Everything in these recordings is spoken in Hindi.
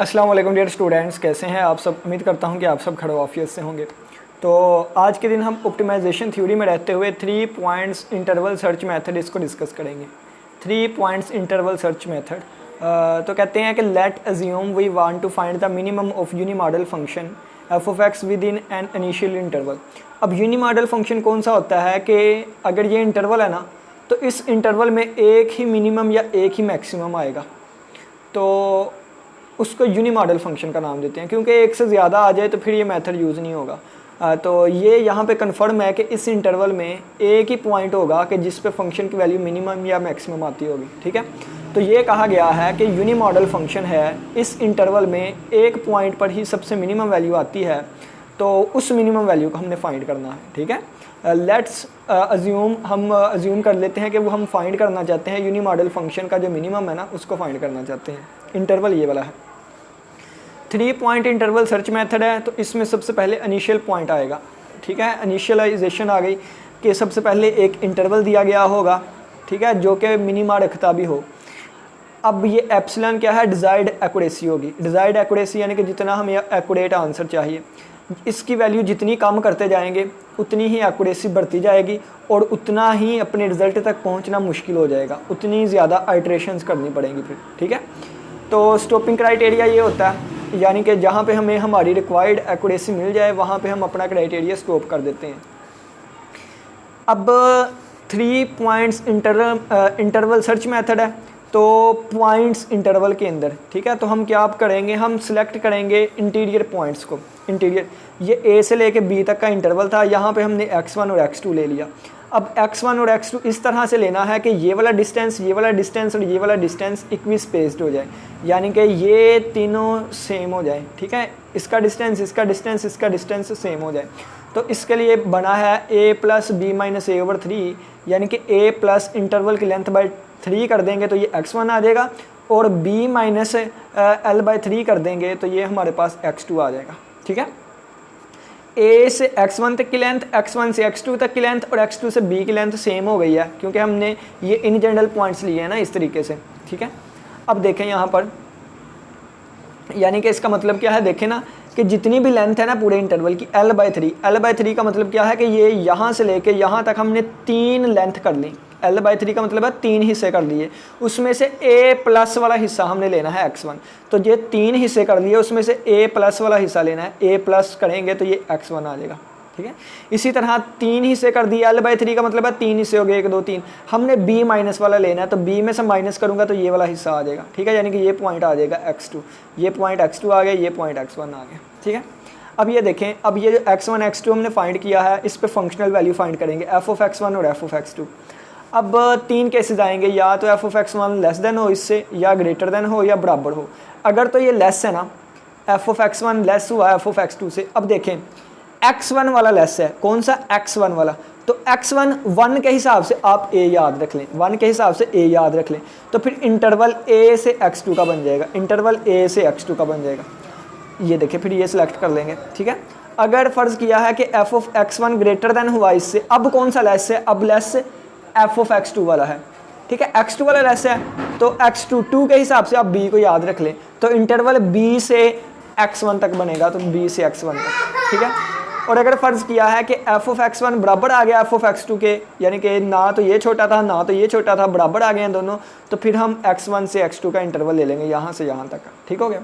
अस्सलाम वालेकुम डियर स्टूडेंट्स, कैसे हैं आप सब। उम्मीद करता हूं कि आप सब खड़े ऑफिस से होंगे। तो आज के दिन हम ऑप्टिमाइजेशन थ्योरी में रहते हुए 3 पॉइंट्स इंटरवल सर्च मेथड इसको डिस्कस करेंगे। 3 पॉइंट्स इंटरवल सर्च मेथड। तो कहते हैं कि let assume we want to find the minimum of unimodal function f of x within an initial interval. अब यूनी मॉडल फंक्शन कौन सा होता है कि अगर ये इंटरवल है ना, तो इस इंटरवल में एक ही मिनिमम या एक ही मैक्सिमम आएगा, तो उसको यूनी मॉडल फंक्शन का नाम देते हैं। क्योंकि एक से ज़्यादा आ जाए तो फिर ये मेथड यूज़ नहीं होगा। तो ये यहाँ पे कन्फर्म है कि इस इंटरवल में एक ही पॉइंट होगा कि जिस पे फंक्शन की वैल्यू मिनिमम या मैक्सिमम आती होगी। ठीक है, तो ये कहा गया है कि यूनी मॉडल फंक्शन है, इस इंटरवल में एक पॉइंट पर ही सबसे मिनिमम वैल्यू आती है, तो उस मिनिमम वैल्यू को हमने फाइंड करना है। ठीक है, लेट्स अज्यूम, हम अज्यूम कर लेते हैं कि वो हम फाइंड करना चाहते हैं यूनी मॉडल फंक्शन का जो मिनिमम है ना, उसको फाइंड करना चाहते हैं। इंटरवल ये वाला है। 3 पॉइंट इंटरवल सर्च मेथड है, तो इसमें सबसे पहले इनिशियल पॉइंट आएगा। ठीक है, इनिशियलाइजेशन आ गई कि सबसे पहले एक इंटरवल दिया गया होगा, ठीक है, जो कि मिनिमा रखता भी हो। अब ये एप्सिलॉन क्या है, डिज़ायर्ड एक्यूरेसी होगी। डिज़ायर्ड एक्यूरेसी यानी कि जितना हमें एक्यूरेट आंसर चाहिए, इसकी वैल्यू जितनी कम करते जाएंगे उतनी ही एक्यूरेसी बढ़ती जाएगी और उतना ही अपने रिज़ल्ट तक पहुंचना मुश्किल हो जाएगा, उतनी ज़्यादा आइट्रेशंस करनी पड़ेंगी फिर। ठीक है, तो स्टॉपिंग क्राइटेरिया ये होता है, यानी कि जहाँ पे हमें हमारी रिक्वायर्ड एक्यूरेसी मिल जाए वहाँ पे हम अपना क्राइटेरिया स्टॉप कर देते हैं। अब 3 पॉइंट्स इंटरवल सर्च मेथड है, तो पॉइंट्स इंटरवल के अंदर, ठीक है, तो हम क्या करेंगे, हम सिलेक्ट करेंगे इंटीरियर पॉइंट्स को। इंटीरियर, ये ए से लेके बी तक का इंटरवल था, यहाँ पे हमने x1 और x2 ले लिया। अब x1 और x2 इस तरह से लेना है कि ये वाला डिस्टेंस, ये वाला डिस्टेंस और ये वाला डिस्टेंस इक्वी स्पेस्ड हो जाए, यानी कि ये तीनों सेम हो जाए। ठीक है, इसका डिस्टेंस, इसका डिस्टेंस, इसका डिस्टेंस सेम हो जाए। तो इसके लिए बना है a plus b minus a over 3, यानी कि a प्लस इंटरवल की लेंथ बाई 3 कर देंगे तो ये x1 आ जाएगा, और b माइनस एल बाई 3 कर देंगे तो ये हमारे पास x2 आ जाएगा। ठीक है, a से x1 तक की लेंथ, x1 से x2 तक की लेंथ और x2 से b की लेंथ सेम हो गई है, क्योंकि हमने ये इन जनरल पॉइंट्स लिए हैं ना इस तरीके से। ठीक है, अब देखें यहाँ पर, यानी कि इसका मतलब क्या है, देखें ना कि जितनी भी लेंथ है ना पूरे इंटरवल की l बाई 3, l बाई 3 का मतलब क्या है कि ये यहाँ से लेके यहाँ तक हमने 3 लेंथ कर ली। l बाई 3 का मतलब है 3 हिस्से कर लिए, उसमें से a प्लस वाला हिस्सा हमने लेना है x1, तो ये 3 हिस्से कर लिए, उसमें से a प्लस वाला हिस्सा लेना है, a प्लस करेंगे तो ये x1 आ जाएगा। ठीक है, इसी तरह 3 हिस्से कर दिए, l बाई 3 का मतलब है 3 हिस्से हो गए, 1 2 3। हमने b माइनस वाला लेना है, तो b में से माइनस करूंगा तो ये वाला हिस्सा आ जाएगा। ठीक है, यानी कि ये पॉइंट आ जाएगा x2, ये पॉइंट x2 आ गया, ये पॉइंट x1 आ गया। ठीक है, अब ये देखें, अब ये जो x1 x2 हमने फाइंड किया है, इस पे फंक्शनल वैल्यू फाइंड करेंगे, f ऑफ x1 और f ऑफ x2। अब 3 केसेस आएंगे, या तो f of x1 less than हो इससे, या ग्रेटर देन हो, या बराबर हो। अगर तो ये लेस है ना, f ऑफ x1 लेस हुआ f ऑफ x2 से। अब देखें x1 वाला लेस है, कौन सा, x1 वाला, तो x1 1 के हिसाब से आप a याद रख लें, 1 के हिसाब से a याद रख लें, तो फिर इंटरवल a से x2 का बन जाएगा, इंटरवल a से x2 का बन जाएगा। ये देखिए, फिर ये सिलेक्ट कर लेंगे। ठीक है, अगर फ़र्ज़ किया है कि f of x1 greater than हुआ इससे, अब कौन सा लेस है, अब लेस f ऑफ x2 वाला है। ठीक है, x2 वाला लेस है, तो x2 2 के हिसाब से आप b को याद रख लें, तो इंटरवल b से x1 तक बनेगा, तो b से x1 तक। ठीक है, और अगर फ़र्ज़ किया है कि f ऑफ x1 बराबर आ गया f ऑफ x2 के, यानी कि ना तो ये छोटा था ना तो ये छोटा था, बराबर आ गए हैं दोनों, तो फिर हम x1 से x2 का इंटरवल ले लेंगे यहाँ से यहाँ तक। ठीक हो गया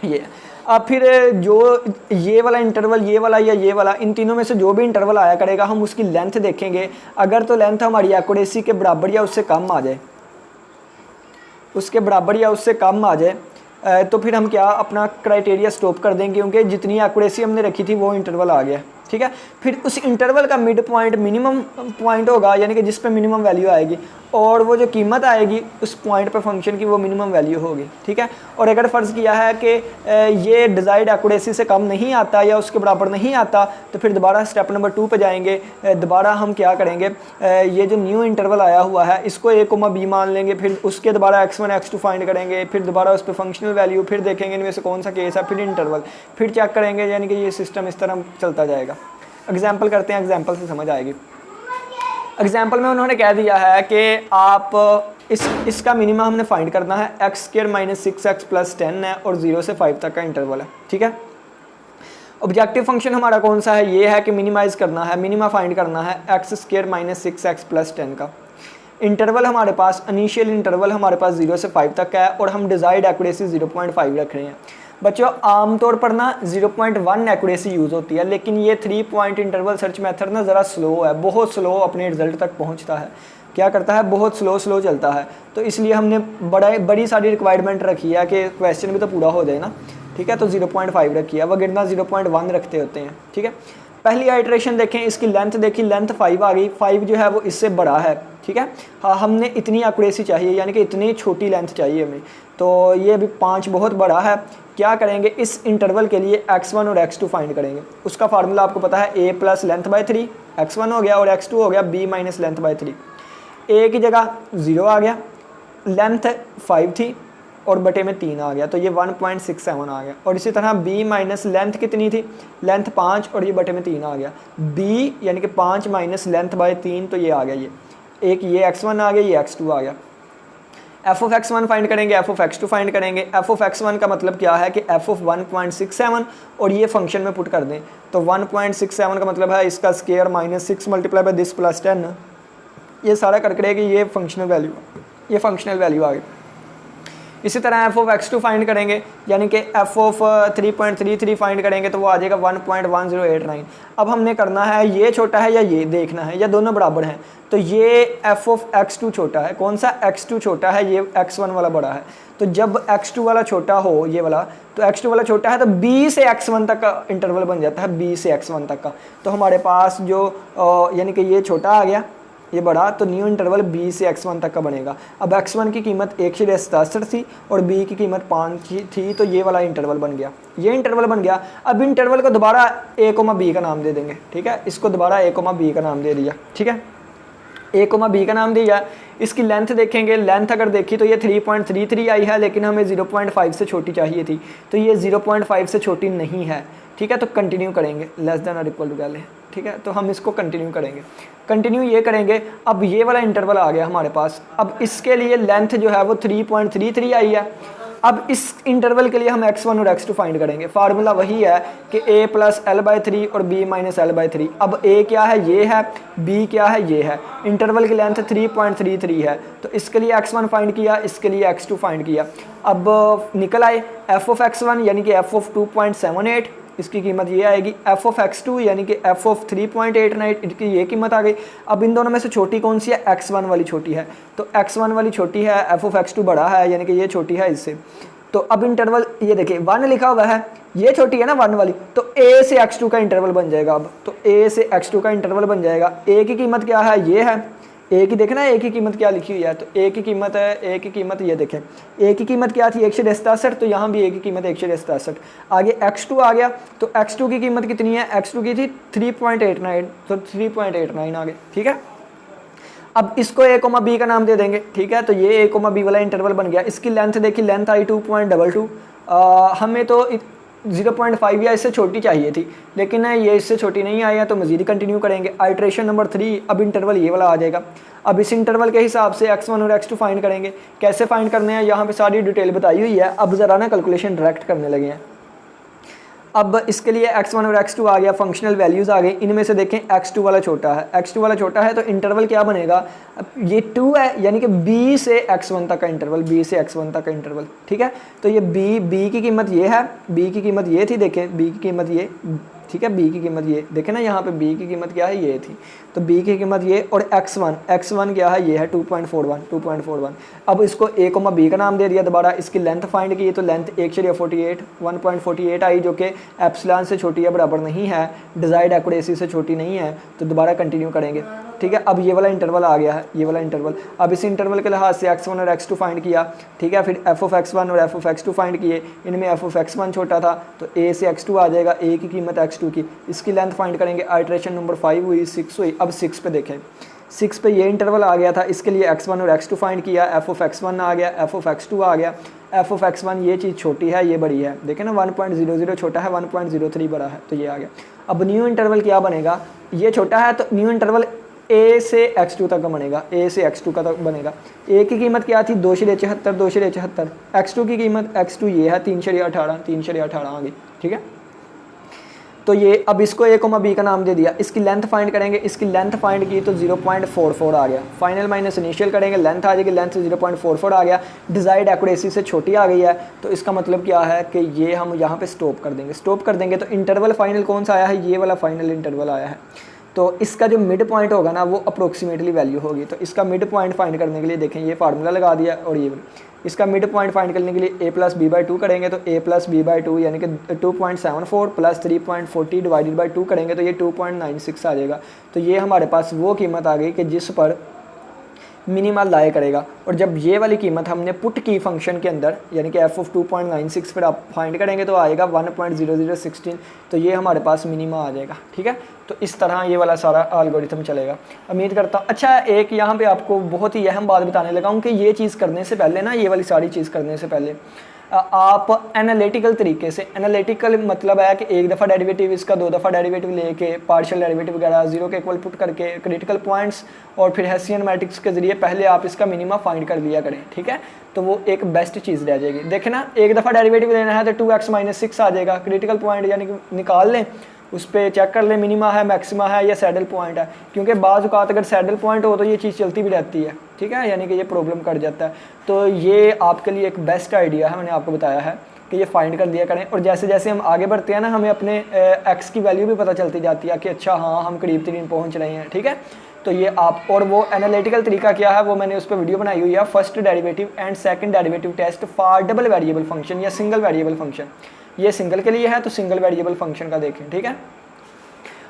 ये। अब फिर जो ये वाला इंटरवल, ये वाला या ये वाला, इन तीनों में से जो भी इंटरवल आया करेगा, हम उसकी लेंथ देखेंगे। अगर तो लेंथ हमारी एक्यूरेसी के बराबर या उससे कम आ जाए, उसके बराबर या उससे कम आ जाए, तो फिर हम क्या, अपना क्राइटेरिया स्टॉप कर देंगे, क्योंकि जितनी एक्यूरेसी हमने रखी थी वो इंटरवल आ गया। ठीक है, फिर उस इंटरवल का मिड पॉइंट मिनिमम पॉइंट होगा, यानी कि जिस पे मिनिमम वैल्यू आएगी, और वो जो कीमत आएगी उस पॉइंट पे फंक्शन की वो मिनिमम वैल्यू होगी। ठीक है, और अगर फ़र्ज़ किया है कि ये डिज़ायर्ड एक्यूरेसी से कम नहीं आता या उसके बराबर नहीं आता, तो फिर दोबारा स्टेप नंबर 2 पे जाएंगे। दोबारा हम क्या करेंगे, ये जो न्यू इंटरवल आया हुआ है इसको a, b मान लेंगे, फिर उसके दोबारा x1 x2 फाइंड करेंगे, फिर दोबारा उस पर फंक्शनल वैल्यू, फिर देखेंगे इनमें से कौन सा केस है, फिर इंटरवल, फिर चेक करेंगे, यानी कि ये सिस्टम इस तरह चलता जाएगा। एग्जाम्पल करते हैं, एग्जाम्पल से समझ आएगी। एग्जाम्पल में उन्होंने कह दिया है कि आप इसका मिनिमम हमने फाइंड करना है। X square minus 6x plus 10 है और 0 से 5 तक का इंटरवल है, ठीक है। ऑब्जेक्टिव फंक्शन हमारा कौन सा है, ये है कि मिनिमाइज करना है, मिनिमा फाइंड करना है x square minus 6x plus 10 का। इंटरवल हमारे पास, इनिशियल इंटरवल हमारे पास 0 से 5 तक का है और हम डिजायर्ड एक्यूरेसी 0.5 रख रहे हैं। बच्चों आमतौर पर ना 0.1 एक्यूरेसी यूज़ होती है, लेकिन ये 3 पॉइंट इंटरवल सर्च मेथड ना ज़रा स्लो है, बहुत स्लो अपने रिजल्ट तक पहुंचता है। क्या करता है, बहुत स्लो चलता है। तो इसलिए हमने बड़ी सारी रिक्वायरमेंट रखी है कि क्वेश्चन भी तो पूरा हो जाए ना, ठीक है। तो 0.5 रखी है, वगैरह 0.1 रखते होते हैं, ठीक है। पहली आइट्रेशन देखें, इसकी लेंथ देखी, लेंथ 5 आ गई, 5 जो है वो इससे बड़ा है, ठीक है। हाँ, हमने इतनी एक्यूरेसी चाहिए, यानी कि इतनी छोटी लेंथ चाहिए हमें, तो ये अभी 5 बहुत बड़ा है। क्या करेंगे, इस इंटरवल के लिए x1 और x2 फाइंड करेंगे। उसका फार्मूला आपको पता है, a plus length by 3, x1 हो गया, और x2 हो गया b minus length by 3। a की जगह 0 आ गया, लेंथ 5 थी और बटे में 3 आ गया, तो ये 1.67 आ गया। और इसी तरह b माइनस लेंथ कितनी थी, लेंथ 5 और ये बटे में 3 आ गया, b यानी कि 5 माइनस लेंथ बाई 3, तो ये आ गया, ये एक ये x1 आ गया, ये x2 आ गया। f ऑफ x1 फाइंड करेंगे, f ऑफ x2 फाइंड करेंगे। f ऑफ x1 का मतलब क्या है कि f ऑफ 1.67 और ये फंक्शन में पुट कर दें, तो 1.67 का मतलब है इसका square minus 6 multiply by this plus 10, ये सारा करके कि ये फंक्शनल वैल्यू आ गई। इसी तरह f ऑफ x2 फाइंड करेंगे, यानी कि f ऑफ 3.33 फाइंड करेंगे, तो वो आ जाएगा 1.1089। अब हमने करना है ये छोटा है या ये देखना है, या दोनों बराबर हैं। तो ये f ऑफ x2 छोटा है, कौन सा, x2 छोटा है, ये x1 वाला बड़ा है। तो जब x2 वाला छोटा हो, ये वाला, तो x2 वाला छोटा है, तो b से x1 तक का इंटरवल बन जाता है, b से x1 तक का। तो हमारे पास जो यानी कि ये छोटा आ गया, ये बड़ा, तो न्यू इंटरवल b से x1 तक का बनेगा। अब x1 की कीमत 167 थी और b की कीमत 5 थी, तो ये वाला इंटरवल बन गया, ये इंटरवल बन गया। अब इंटरवल को दोबारा a, b का नाम दे देंगे, ठीक है। इसको दोबारा a, b का नाम दे दिया, ठीक है, a, b का नाम दिया। इसकी लेंथ देखेंगे, लेंथ अगर देखी तो ये 3.33 आई है, लेकिन हमें 0.5 से छोटी चाहिए थी, तो ये 0.5 से छोटी नहीं है, ठीक है। तो कंटिन्यू करेंगे, लेस देन और इक्वल टू क्या लें, ठीक है। तो हम इसको कंटिन्यू करेंगे, कंटिन्यू ये करेंगे। अब ये वाला इंटरवल आ गया हमारे पास, अब इसके लिए लेंथ जो है वो 3.33 आई है। अब इस इंटरवल के लिए हम x1 और x2 फाइंड करेंगे। फार्मूला वही है कि a प्लस एल बाई 3 और b माइनस एल बाई 3। अब a क्या है, ये है, b क्या है, ये है। इंटरवल की लेंथ 3.33 है, तो इसके लिए x1 फाइंड किया, इसके लिए x2 फाइंड किया। अब निकल आए f ऑफ x1 यानी कि f ऑफ 2.78, इसकी कीमत ये आएगी। f ऑफ x2 यानी कि f ऑफ 3.89, इसकी ये कीमत आ गई। अब इन दोनों में से छोटी कौन सी है, x1 वाली छोटी है, तो x1 वाली छोटी है, f ऑफ x2 बड़ा है, यानी कि ये छोटी है इससे। तो अब इंटरवल ये देखिए 1 लिखा हुआ है, ये छोटी है ना 1 वाली, तो a से x2 का इंटरवल बन जाएगा। अब तो a से x2 का इंटरवल बन जाएगा। a की कीमत क्या है, ये है, a की देखना है, a की कीमत क्या लिखी हुई है, तो a की कीमत है, a की कीमत ये देखें, a की कीमत क्या थी 167, तो यहाँ भी a की कीमत 167। आगे x2 आ गया, तो x2 की कीमत कितनी है, x2 की थी 3.89, तो 3.89 आ गए, ठीक है। अब इसको a, b का नाम दे देंगे, ठीक है। तो ये a, b वाला इंटरवल बन गया। इसकी लेंथ देखी, लेंथ आई 2.22। हमें तो 0.5 या इससे छोटी चाहिए थी, लेकिन ये इससे छोटी नहीं आई है, तो मज़ीद कंटिन्यू करेंगे। आइट्रेशन नंबर 3, अब इंटरवल ये वाला आ जाएगा। अब इस इंटरवल के हिसाब से x1 और x2 फाइंड करेंगे। कैसे फाइंड करने हैं, यहाँ पे सारी डिटेल बताई हुई है। अब ज़रा ना कैलकुलेशन डायरेक्ट करने लगे हैं। अब इसके लिए x1 और x2 आ गया, फंक्शनल वैल्यूज़ आ गई। इनमें से देखें x2 वाला छोटा है, x2 वाला छोटा है, तो इंटरवल क्या बनेगा, ये 2 है, यानी कि b से x1 तक का इंटरवल, b से x1 तक का इंटरवल, ठीक है। तो ये b की कीमत ये है, b की कीमत ये थी, देखें b की कीमत ये, ठीक है, b की कीमत ये देखें ना, यहाँ पे b की कीमत क्या है, ये थी, तो b की कीमत ये, और x1 क्या है, ये है 2.41। अब इसको a, b का नाम दे दिया दोबारा। इसकी लेंथ फाइंड की, तो लेंथ 1.48 आई, जो कि एप्सिलॉन से छोटी है, बराबर नहीं है, डिजायर्ड एक्यूरेसी से छोटी नहीं है। तो दोबारा कंटिन्यू करेंगे, ठीक है। अब ये वाला इंटरवल आ गया है, ये वाला इंटरवल। अब इस इंटरवल के लिहाज से x1 और x2 फाइंड किया, ठीक है। फिर f ऑफ x1 और f ऑफ x2 फाइंड किए। इनमें f ऑफ x1 छोटा था, तो a से x2 आ जाएगा, a की कीमत x2 की। इसकी लेंथ फाइंड करेंगे। आइट्रेशन नंबर 5 हुई, 6 हुई। अब 6 पे देखें, 6 पे ये इंटरवल आ गया था। इसके लिए x1 और x2 फाइंड किया, f ऑफ x1 आ गया, f ऑफ x2 आ गया। f ऑफ x1 ये चीज़ छोटी है, ये बड़ी है, देखें ना, 1.00 छोटा है, 1.03 बड़ा है, तो ये आ गया। अब न्यू इंटरवल क्या बनेगा, ये छोटा है, तो न्यू इंटरवल a से x2 तक का बनेगा, a से x2 का तक बनेगा। a की कीमत क्या थी 2/74, 2/74। x2 की कीमत x2 ये है 3/18, 3/18 आ गई, ठीक है। तो ये अब इसको a, b का नाम दे दिया। इसकी लेंथ फाइंड करेंगे, इसकी लेंथ फाइंड की तो 0.44 आ गया। फाइनल माइनस इनिशियल करेंगे, लेंथ आ जाएगी, लेंथ 0.44 आ गया। डिजायर्ड एक्यूरेसी से छोटी आ गई है, तो इसका मतलब क्या है कि ये हम यहाँ पे स्टॉप कर देंगे। स्टॉप कर देंगे तो इंटरवल फाइनल कौन सा आया है, ये वाला फाइनल इंटरवल आया है। तो इसका जो मिड पॉइंट होगा ना वो अप्रोक्सीमेटली वैल्यू होगी। तो इसका मिड पॉइंट फाइंड करने के लिए देखें ये फार्मूला लगा दिया, और ये इसका मिड पॉइंट फाइंड करने के लिए a + b/2 करेंगे, तो a + b/2 यानी कि 2.74 + 3.40 डिवाइडेड बाई 2 करेंगे तो ये 2.96 आ जाएगा। तो ये हमारे पास वो कीमत आ गई कि जिस पर मिनिमल लाए करेगा। और जब ये वाली कीमत हमने पुट की फंक्शन के अंदर यानी कि f ऑफ 2.96 फिर आप फाइंड करेंगे तो आएगा 1.0016, तो ये हमारे पास मिनिमा आ जाएगा, ठीक है। तो इस तरह ये वाला सारा एल्गोरिथम चलेगा। उम्मीद करता हूँ। अच्छा, एक यहाँ पे आपको बहुत ही अहम बात बताने लगा हूँ कि ये चीज़ करने से पहले ना, ये वाली सारी चीज़ करने से पहले आप एनालिटिकल तरीके से, एनालिटिकल मतलब है कि एक दफ़ा डेरिवेटिव इसका 2 दफ़ा डेरिवेटिव लेके पार्शियल डेरिवेटिव वगैरह 0 के इक्वल पुट करके क्रिटिकल पॉइंट्स और फिर हेसियन मैट्रिक्स के ज़रिए पहले आप इसका मिनिमा फाइंड कर लिया करें, ठीक है। तो वो एक बेस्ट चीज़ रह जाएगी। देखें ना, एक दफ़ा डेरिवेटिव लेना है तो 2x - 6 आ जाएगा। क्रिटिकल पॉइंट यानी कि निकाल लें, उस पर चेक कर ले मिनिमा है, मैक्सिमा है या सैडल पॉइंट है, क्योंकि बाज़ औक़ात अगर सैडल पॉइंट हो तो ये चीज़ चलती भी रहती है, ठीक है, यानी कि ये प्रॉब्लम कर जाता है। तो ये आपके लिए एक बेस्ट आइडिया है, मैंने आपको बताया है कि ये फाइंड कर दिया करें। और जैसे जैसे हम आगे बढ़ते हैं ना, हमें अपने एक्स की वैल्यू भी पता चलती जाती है कि अच्छा हाँ हम करीब तरीन पहुँच रहे हैं, ठीक है। तो ये आप, और वो एनालिटिकल तरीका क्या है वो मैंने उस पर वीडियो बनाई हुई है, first derivative and second derivative test for double variable function या सिंगल वेरिएबल फंक्शन। ये सिंगल के लिए है तो सिंगल वेरिएबल फंक्शन का देखें, ठीक है।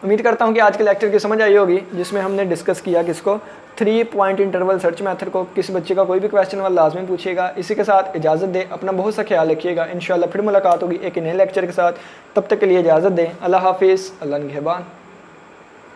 उम्मीद करता हूँ कि आज के लेक्चर की समझ आई होगी, जिसमें हमने डिस्कस किया किसको, 3 पॉइंट इंटरवल सर्च मेथड को। किसी बच्चे का कोई भी क्वेश्चन वाला लाजमी पूछेगा। इसी के साथ इजाज़त दें, अपना बहुत सा ख्याल रखिएगा। इंशाल्लाह फिर मुलाकात होगी एक नए लेक्चर के साथ। तब तक के लिए इजाज़त दें। अल्लाह हाफिज़, अल्लाह निगहबान।